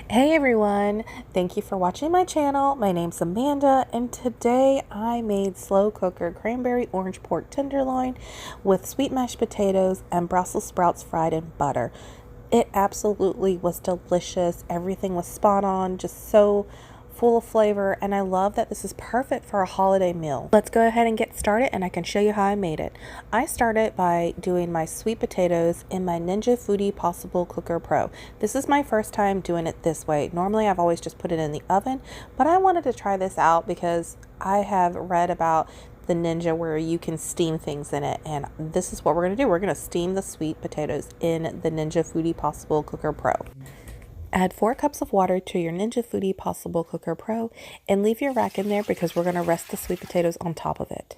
Hey everyone, thank you for watching my channel. My name's Amanda and today I made slow cooker cranberry orange pork tenderloin with sweet mashed potatoes and Brussels sprouts fried in butter. It absolutely was delicious. Everything was spot on, just so full of flavor, and I love that this is perfect for a holiday meal. Let's go ahead and get started and I can show you how I made it. I started by doing my sweet potatoes in my Ninja Foodi Possible Cooker Pro. This is my first time doing it this way. Normally I've always just put it in the oven, but I wanted to try this out because I have read about the Ninja where you can steam things in it, and this is what we're going to do. We're going to steam the sweet potatoes in the Ninja Foodi Possible Cooker Pro. Add 4 cups of water to your Ninja Foodi Possible Cooker Pro and leave your rack in there because we're going to rest the sweet potatoes on top of it.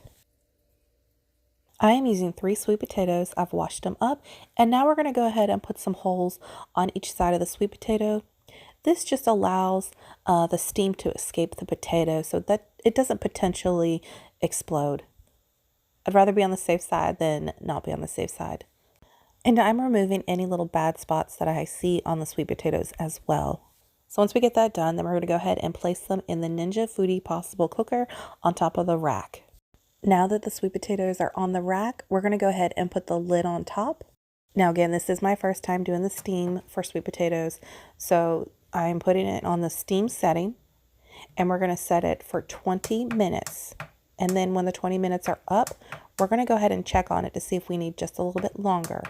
I am using 3 sweet potatoes. I've washed them up, and now we're going to go ahead and put some holes on each side of the sweet potato. This just allows the steam to escape the potato so that it doesn't potentially explode. I'd rather be on the safe side than not be on the safe side. And I'm removing any little bad spots that I see on the sweet potatoes as well. So once we get that done, then we're going to go ahead and place them in the Ninja Foodi Possible Cooker on top of the rack. Now that the sweet potatoes are on the rack, we're going to go ahead and put the lid on top. Now again, this is my first time doing the steam for sweet potatoes, so I'm putting it on the steam setting, and we're going to set it for 20 minutes. And then when the 20 minutes are up, we're going to go ahead and check on it to see if we need just a little bit longer.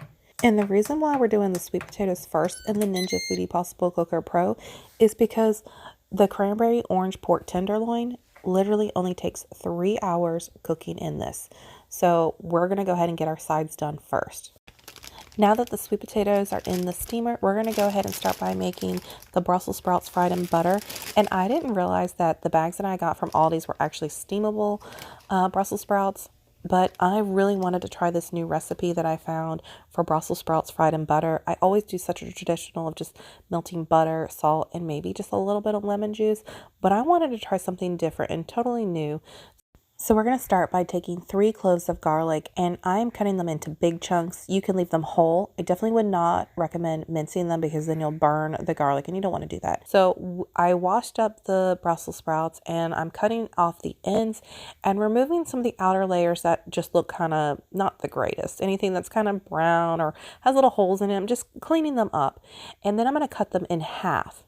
And the reason why we're doing the sweet potatoes first in the Ninja Foodi Possible Cooker Pro is because the cranberry orange pork tenderloin literally only takes 3 hours cooking in this. So we're going to go ahead and get our sides done first. Now that the sweet potatoes are in the steamer, we're going to go ahead and start by making the Brussels sprouts fried in butter. And I didn't realize that the bags that I got from Aldi's were actually steamable Brussels sprouts. But I really wanted to try this new recipe that I found for Brussels sprouts fried in butter. I always do such a traditional of just melting butter, salt, and maybe just a little bit of lemon juice. But I wanted to try something different and totally new. So we're going to start by taking 3 cloves of garlic, and I'm cutting them into big chunks. You can leave them whole. I definitely would not recommend mincing them because then you'll burn the garlic and you don't want to do that. So I washed up the Brussels sprouts and I'm cutting off the ends and removing some of the outer layers that just look kind of not the greatest. Anything that's kind of brown or has little holes in it, I'm just cleaning them up. And then I'm going to cut them in half.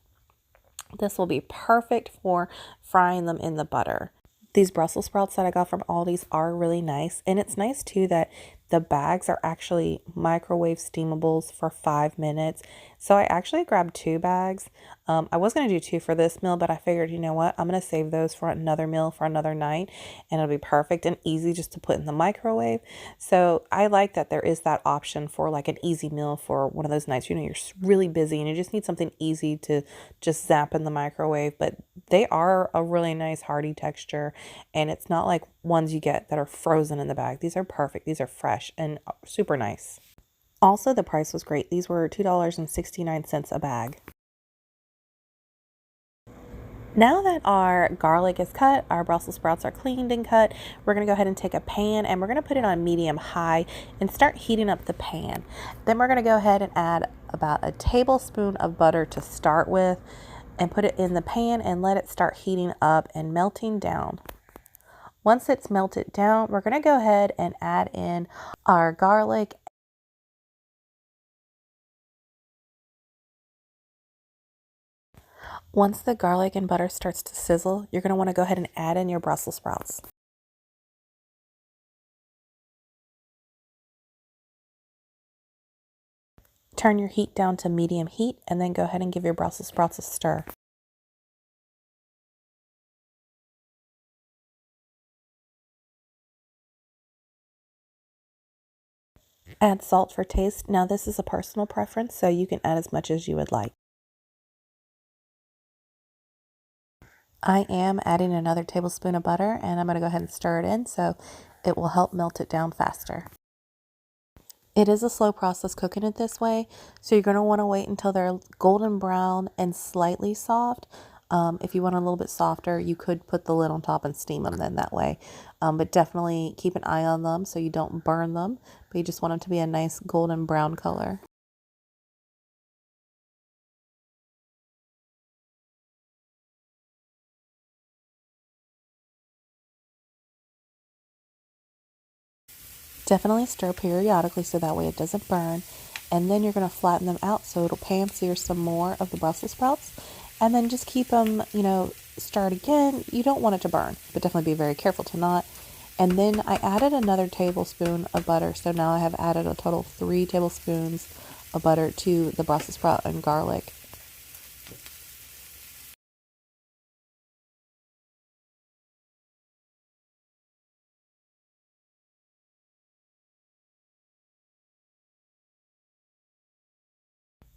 This will be perfect for frying them in the butter. These Brussels sprouts that I got from Aldi's are really nice. And it's nice too that the bags are actually microwave steamables for 5 minutes. So I actually grabbed 2 bags. I was going to do 2 for this meal, but I figured, you know what? I'm going to save those for another meal for another night. And it'll be perfect and easy just to put in the microwave. So I like that there is that option for like an easy meal for one of those nights. You know, you're really busy and you just need something easy to just zap in the microwave. But they are a really nice hearty texture. And it's not like ones you get that are frozen in the bag. These are perfect. These are fresh and super nice. Also, the price was great. These were $2.69 a bag. Now that our garlic is cut, our Brussels sprouts are cleaned and cut, we're going to go ahead and take a pan and we're going to put it on medium high and start heating up the pan. Then we're going to go ahead and add about a tablespoon of butter to start with and put it in the pan and let it start heating up and melting down. Once it's melted down, we're going to go ahead and add in our garlic. Once the garlic and butter starts to sizzle, you're going to want to go ahead and add in your Brussels sprouts. Turn your heat down to medium heat and then go ahead and give your Brussels sprouts a stir. Add salt for taste. Now this is a personal preference, so you can add as much as you would like. I am adding another tablespoon of butter and I'm going to go ahead and stir it in so it will help melt it down faster. It is a slow process cooking it this way, so you're going to want to wait until they're golden brown and slightly soft. If you want a little bit softer, you could put the lid on top and steam them then that way. But definitely keep an eye on them so you don't burn them, but you just want them to be a nice golden brown color. Definitely stir periodically so that way it doesn't burn. And then you're going to flatten them out so it'll pan sear some more of the Brussels sprouts. And then just keep them, stirred again. You don't want it to burn, but definitely be very careful to not. And then I added another tablespoon of butter. So now I have added a total of 3 tablespoons of butter to the Brussels sprout and garlic.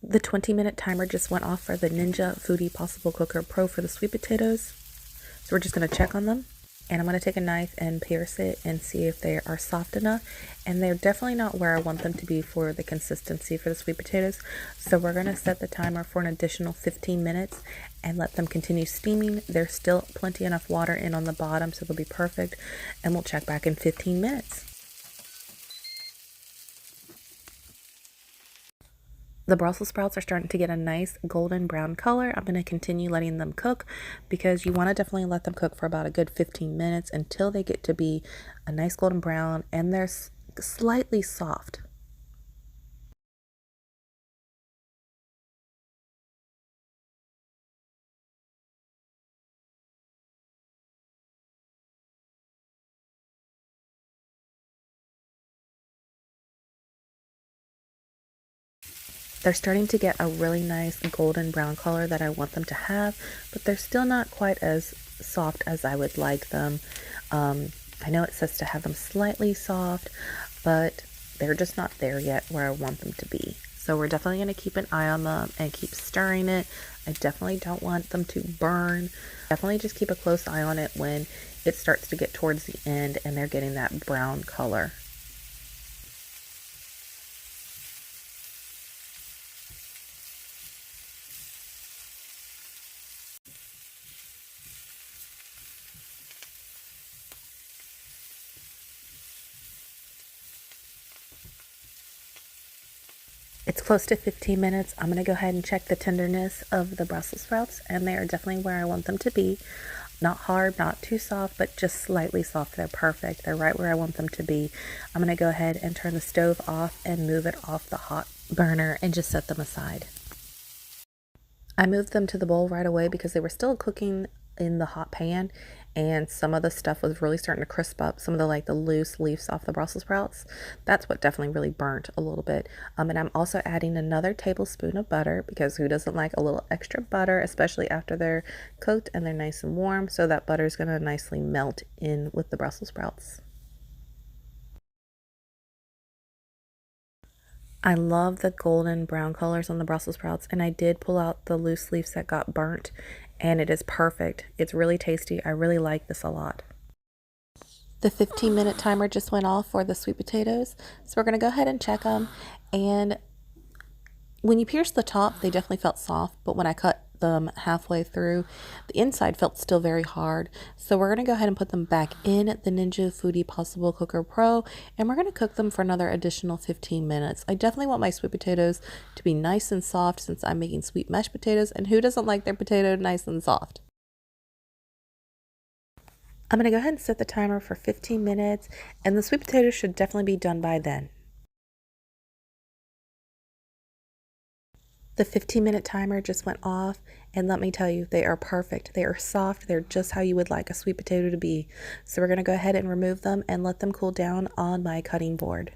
The 20-minute timer just went off for the Ninja Foodi Possible Cooker Pro for the sweet potatoes. So we're just going to check on them. And I'm going to take a knife and pierce it and see if they are soft enough. And they're definitely not where I want them to be for the consistency for the sweet potatoes. So we're going to set the timer for an additional 15 minutes and let them continue steaming. There's still plenty enough water in on the bottom, so they'll be perfect. And we'll check back in 15 minutes. The Brussels sprouts are starting to get a nice golden brown color. I'm going to continue letting them cook because you want to definitely let them cook for about a good 15 minutes until they get to be a nice golden brown and they're slightly soft. They're starting to get a really nice golden brown color that I want them to have, but they're still not quite as soft as I would like them. I know it says to have them slightly soft, but they're just not there yet where I want them to be. So we're definitely going to keep an eye on them and keep stirring it. I definitely don't want them to burn. Definitely just keep a close eye on it when it starts to get towards the end and they're getting that brown color. It's close to 15 minutes. I'm going to go ahead and check the tenderness of the Brussels sprouts, and they are definitely where I want them to be. Not hard, not too soft, but just slightly soft. They're perfect. They're right where I want them to be. I'm going to go ahead and turn the stove off and move it off the hot burner and just set them aside. I moved them to the bowl right away because they were still cooking in the hot pan and some of the stuff was really starting to crisp up, some of the loose leaves off the Brussels sprouts. That's what definitely really burnt a little bit. And I'm also adding another tablespoon of butter because who doesn't like a little extra butter, especially after they're cooked and they're nice and warm. So that butter is going to nicely melt in with the Brussels sprouts. I love the golden brown colors on the Brussels sprouts, and I did pull out the loose leaves that got burnt, and it is perfect. It's really tasty. I really like this a lot. The 15-minute timer just went off for the sweet potatoes, so we're going to go ahead and check them. And when you pierce the top, they definitely felt soft, but when I cut them halfway through, the inside felt still very hard. So we're going to go ahead and put them back in the Ninja Foodi Possible Cooker Pro, and we're going to cook them for another additional 15 minutes. I definitely want my sweet potatoes to be nice and soft since I'm making sweet mashed potatoes, and who doesn't like their potato nice and soft? I'm going to go ahead and set the timer for 15 minutes, and the sweet potatoes should definitely be done by then. The 15-minute timer just went off, and let me tell you, they are perfect. They are soft. They're just how you would like a sweet potato to be. So we're going to go ahead and remove them and let them cool down on my cutting board.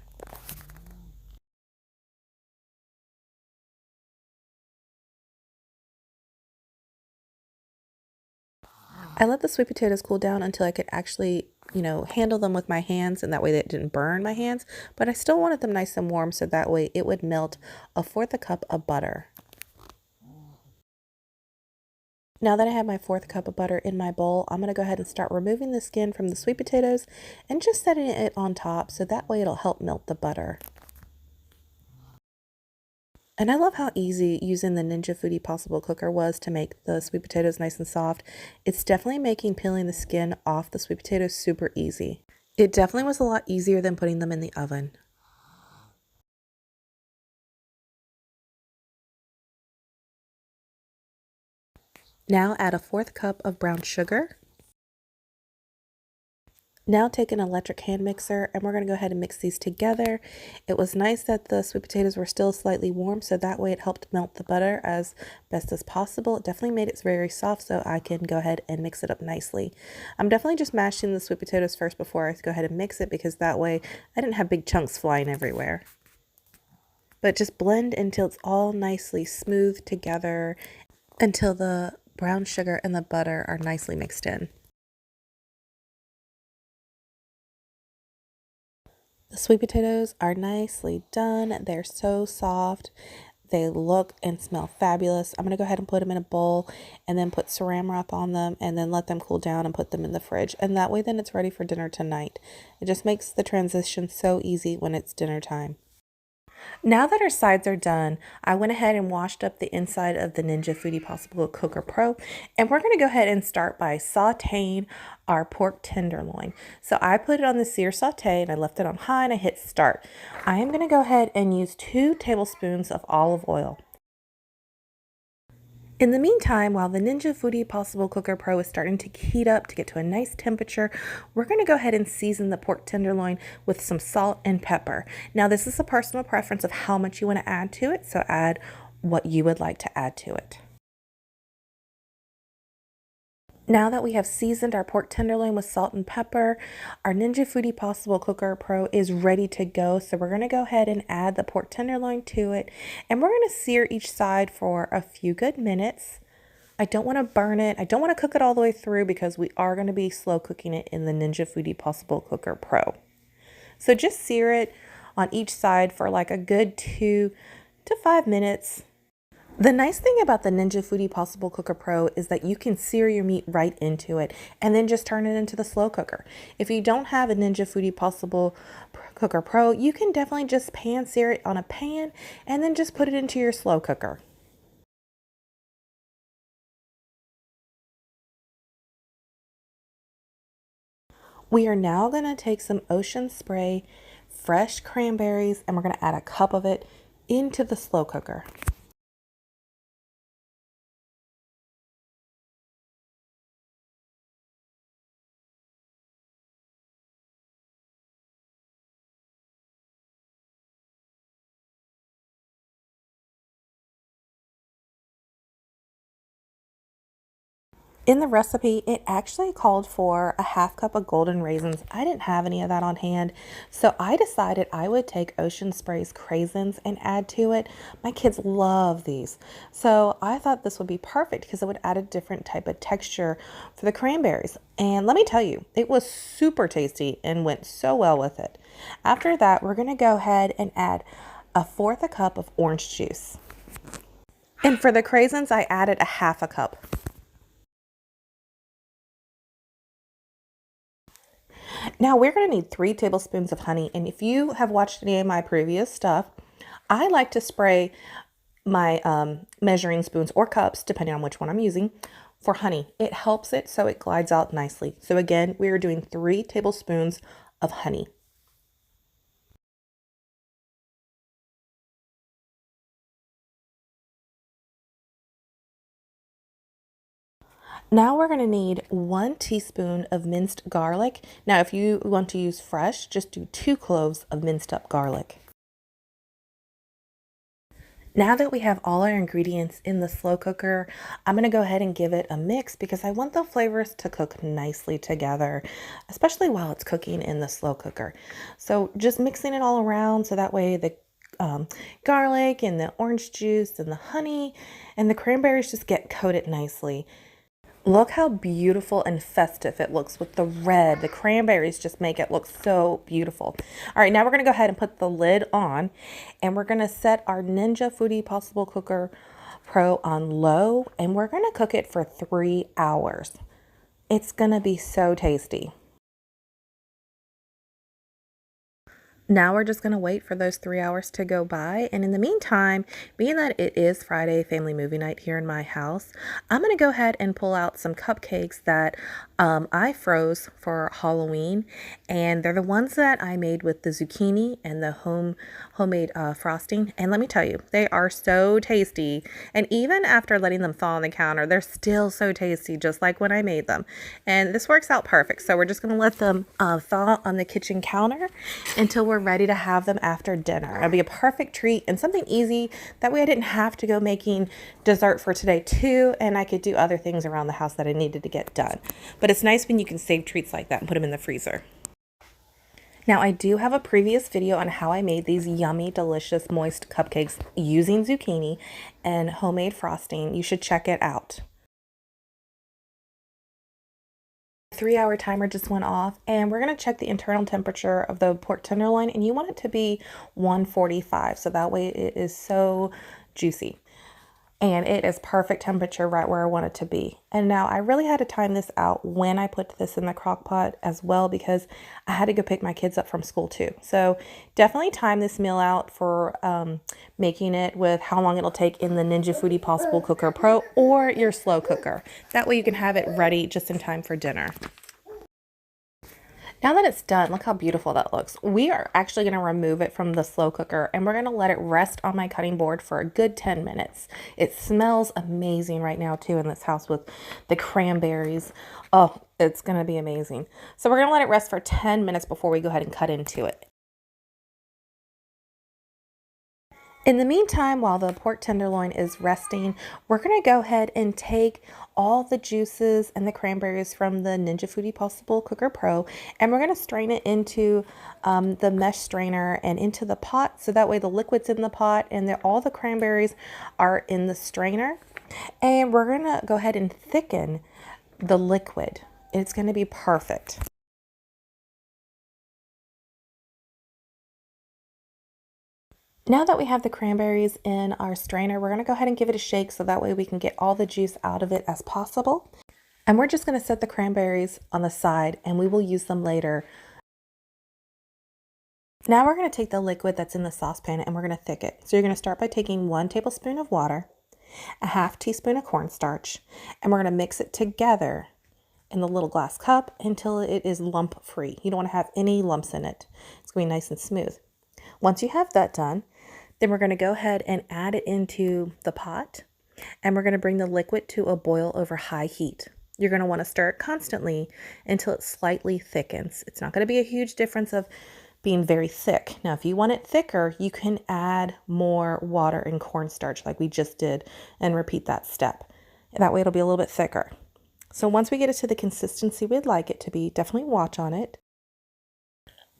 I let the sweet potatoes cool down until I could actually, handle them with my hands, and that way they didn't burn my hands. But I still wanted them nice and warm, so that way it would melt a fourth a cup of butter. Now that I have my fourth cup of butter in my bowl, I'm going to go ahead and start removing the skin from the sweet potatoes and just setting it on top so that way it'll help melt the butter. And I love how easy using the Ninja Foodi Possible Cooker was to make the sweet potatoes nice and soft. It's definitely making peeling the skin off the sweet potatoes super easy. It definitely was a lot easier than putting them in the oven. Now add a fourth cup of brown sugar, Now take an electric hand mixer and we're going to go ahead and mix these together. It was nice that the sweet potatoes were still slightly warm, so that way it helped melt the butter as best as possible. It definitely made it very soft, so I can go ahead and mix it up nicely. I'm definitely just mashing the sweet potatoes first before I go ahead and mix it, because that way I didn't have big chunks flying everywhere. But just blend until it's all nicely smooth together, until the brown sugar and the butter are nicely mixed in. The sweet potatoes are nicely done. They're so soft. They look and smell fabulous. I'm going to go ahead and put them in a bowl and then put saran wrap on them and then let them cool down and put them in the fridge. And that way then it's ready for dinner tonight. It just makes the transition so easy when it's dinner time. Now that our sides are done, I went ahead and washed up the inside of the Ninja Foodi Possible Cooker Pro, and we're going to go ahead and start by sauteing our pork tenderloin. So I put it on the sear saute and I left it on high and I hit start. I am going to go ahead and use 2 tablespoons of olive oil. In the meantime, while the Ninja Foodi Possible Cooker Pro is starting to heat up to get to a nice temperature, we're going to go ahead and season the pork tenderloin with some salt and pepper. Now, this is a personal preference of how much you want to add to it, so add what you would like to add to it. Now that we have seasoned our pork tenderloin with salt and pepper, our Ninja Foodi Possible Cooker Pro is ready to go. So we're going to go ahead and add the pork tenderloin to it, and we're going to sear each side for a few good minutes. I don't want to burn it. I don't want to cook it all the way through because we are going to be slow cooking it in the Ninja Foodi Possible Cooker Pro. So just sear it on each side for like a good 2 to 5 minutes. The nice thing about the Ninja Foodi Possible Cooker Pro is that you can sear your meat right into it and then just turn it into the slow cooker. If you don't have a Ninja Foodi Possible Cooker Pro, you can definitely just pan sear it on a pan and then just put it into your slow cooker. We are now going to take some ocean spray, fresh cranberries, and we're going to add a cup of it into the slow cooker. In the recipe, it actually called for a half cup of golden raisins. I didn't have any of that on hand, so I decided I would take Ocean Spray's craisins and add to it. My kids love these, so I thought this would be perfect because it would add a different type of texture for the cranberries. And let me tell you, it was super tasty and went so well with it. After that, we're going to go ahead and add 1/4 cup of orange juice. And for the craisins, I added a half a cup. Now we're going to need 3 tablespoons of honey. And if you have watched any of my previous stuff, I like to spray my measuring spoons or cups, depending on which one I'm using, for honey. It helps it so it glides out nicely. So again, we are doing 3 tablespoons of honey. Now we're going to need 1 teaspoon of minced garlic. Now, if you want to use fresh, just do 2 cloves of minced up garlic. Now that we have all our ingredients in the slow cooker, I'm going to go ahead and give it a mix because I want the flavors to cook nicely together, especially while it's cooking in the slow cooker. So just mixing it all around so that way the garlic and the orange juice and the honey and the cranberries just get coated nicely. Look how beautiful and festive it looks with the red. The cranberries just make it look so beautiful. All right, now we're going to go ahead and put the lid on, and we're going to set our Ninja Foodi Possible Cooker Pro on low, and we're going to cook it for 3 hours. It's going to be so tasty. Now we're just going to wait for those 3 hours to go by. And in the meantime, being that it is Friday family movie night here in my house, I'm going to go ahead and pull out some cupcakes that I froze for Halloween. And they're the ones that I made with the zucchini and the homemade frosting. And let me tell you, they are so tasty. And even after letting them thaw on the counter, they're still so tasty, just like when I made them. And this works out perfect. So we're just going to let them thaw on the kitchen counter until we're ready to have them after dinner. It'll be a perfect treat and something easy. That way I didn't have to go making dessert for today too, and I could do other things around the house that I needed to get done. But it's nice when you can save treats like that and put them in the freezer. Now I do have a previous video on how I made these yummy, delicious, moist cupcakes using zucchini and homemade frosting. You should check it out. 3-hour timer just went off, and we're going to check the internal temperature of the pork tenderloin, and you want it to be 145, so that way it is so juicy. And it is perfect temperature right where I want it to be. And now I really had to time this out when I put this in the crock pot as well, because I had to go pick my kids up from school too. So definitely time this meal out for making it with how long it'll take in the Ninja Foodi Possible Cooker Pro or your slow cooker. That way you can have it ready just in time for dinner. Now that it's done, look how beautiful that looks. We are actually going to remove it from the slow cooker, and we're going to let it rest on my cutting board for a good 10 minutes. It smells amazing right now too in this house with the cranberries. Oh, it's going to be amazing. So we're going to let it rest for 10 minutes before we go ahead and cut into it. In the meantime, while the pork tenderloin is resting, we're going to go ahead and take all the juices and the cranberries from the Ninja Foodi Possible Cooker Pro, and we're going to strain it into the mesh strainer and into the pot, so that way the liquid's in the pot and all the cranberries are in the strainer. And we're going to go ahead and thicken the liquid. It's going to be perfect. Now that we have the cranberries in our strainer, we're going to go ahead and give it a shake so that way we can get all the juice out of it as possible. And we're just going to set the cranberries on the side, and we will use them later. Now we're going to take the liquid that's in the saucepan and we're going to thicken it. So you're going to start by taking 1 tablespoon of water, a half teaspoon of cornstarch, and we're going to mix it together in the little glass cup until it is lump free. You don't want to have any lumps in it. It's going to be nice and smooth. Once you have that done, then we're going to go ahead and add it into the pot, and we're going to bring the liquid to a boil over high heat. You're going to want to stir it constantly until it slightly thickens. It's not going to be a huge difference of being very thick. Now, if you want it thicker, you can add more water and cornstarch like we just did and repeat that step. That way it'll be a little bit thicker. So once we get it to the consistency we'd like it to be, definitely watch on it.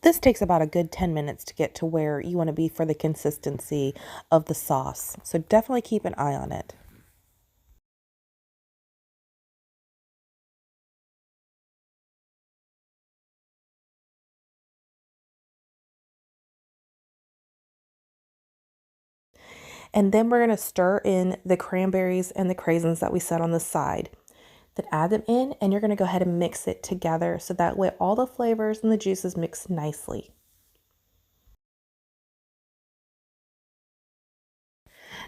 This takes about a good 10 minutes to get to where you want to be for the consistency of the sauce. So definitely keep an eye on it. And then we're going to stir in the cranberries and the craisins that we set on the side. Then add them in, and you're going to go ahead and mix it together so that way all the flavors and the juices mix nicely.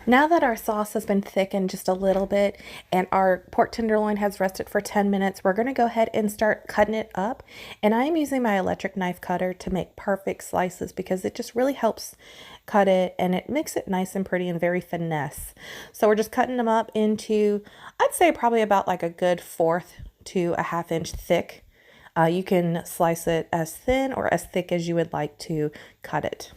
Now that our sauce has been thickened just a little bit and our pork tenderloin has rested for 10 minutes, we're going to go ahead and start cutting it up. And I am using my electric knife cutter to make perfect slices because it just really helps cut it and it makes it nice and pretty and very finesse. So we're just cutting them up into, I'd say probably about like a good 1/4 to a 1/2 inch thick. You can slice it as thin or as thick as you would like to cut it.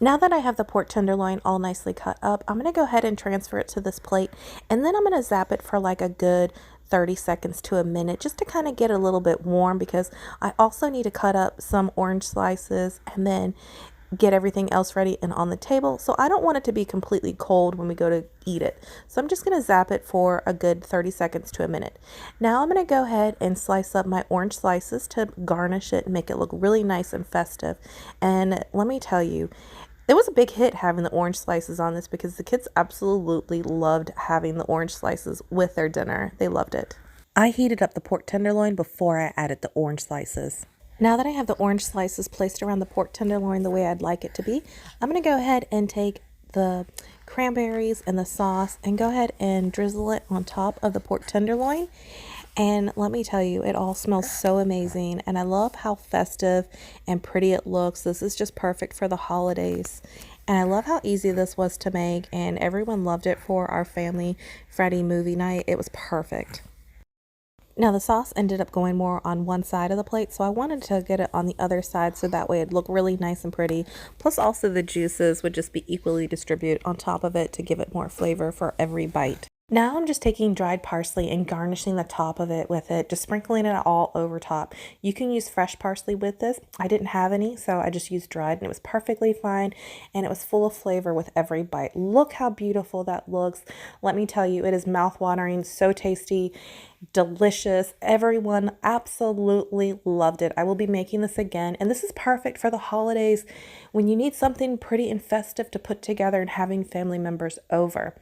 Now that I have the pork tenderloin all nicely cut up, I'm going to go ahead and transfer it to this plate, and then I'm going to zap it for like a good 30 seconds to a minute just to kind of get a little bit warm, because I also need to cut up some orange slices and then get everything else ready and on the table. So I don't want it to be completely cold when we go to eat it. So I'm just going to zap it for a good 30 seconds to a minute. Now I'm going to go ahead and slice up my orange slices to garnish it and make it look really nice and festive. And let me tell you, It was a big hit having the orange slices on this because the kids absolutely loved having the orange slices with their dinner. They loved it. I heated up the pork tenderloin before I added the orange slices. Now that I have the orange slices placed around the pork tenderloin the way I'd like it to be, I'm going to go ahead and take the cranberries and the sauce and go ahead and drizzle it on top of the pork tenderloin. And let me tell you, it all smells so amazing. And I love how festive and pretty it looks. This is just perfect for the holidays. And I love how easy this was to make. And everyone loved it for our family Friday movie night. It was perfect. Now the sauce ended up going more on one side of the plate, so I wanted to get it on the other side so that way it'd look really nice and pretty. Plus also the juices would just be equally distributed on top of it to give it more flavor for every bite. Now I'm just taking dried parsley and garnishing the top of it with it, just sprinkling it all over top. You can use fresh parsley with this. I didn't have any, so I just used dried and it was perfectly fine and it was full of flavor with every bite. Look how beautiful that looks. Let me tell you, it is mouth-watering, so tasty, delicious. Everyone absolutely loved it. I will be making this again, and this is perfect for the holidays when you need something pretty and festive to put together and having family members over.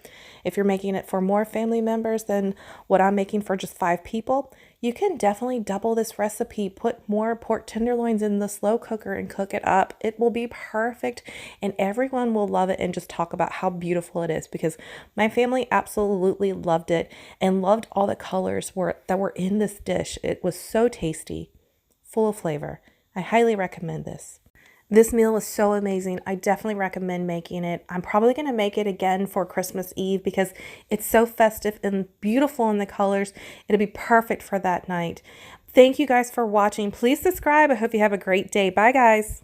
If you're making it for more family members than what I'm making for just 5 people, you can definitely double this recipe. Put more pork tenderloins in the slow cooker and cook it up. It will be perfect and everyone will love it and just talk about how beautiful it is because my family absolutely loved it and loved all the colors that were in this dish. It was so tasty, full of flavor. I highly recommend this. This meal was so amazing. I definitely recommend making it. I'm probably going to make it again for Christmas Eve because it's so festive and beautiful in the colors. It'll be perfect for that night. Thank you guys for watching. Please subscribe. I hope you have a great day. Bye, guys.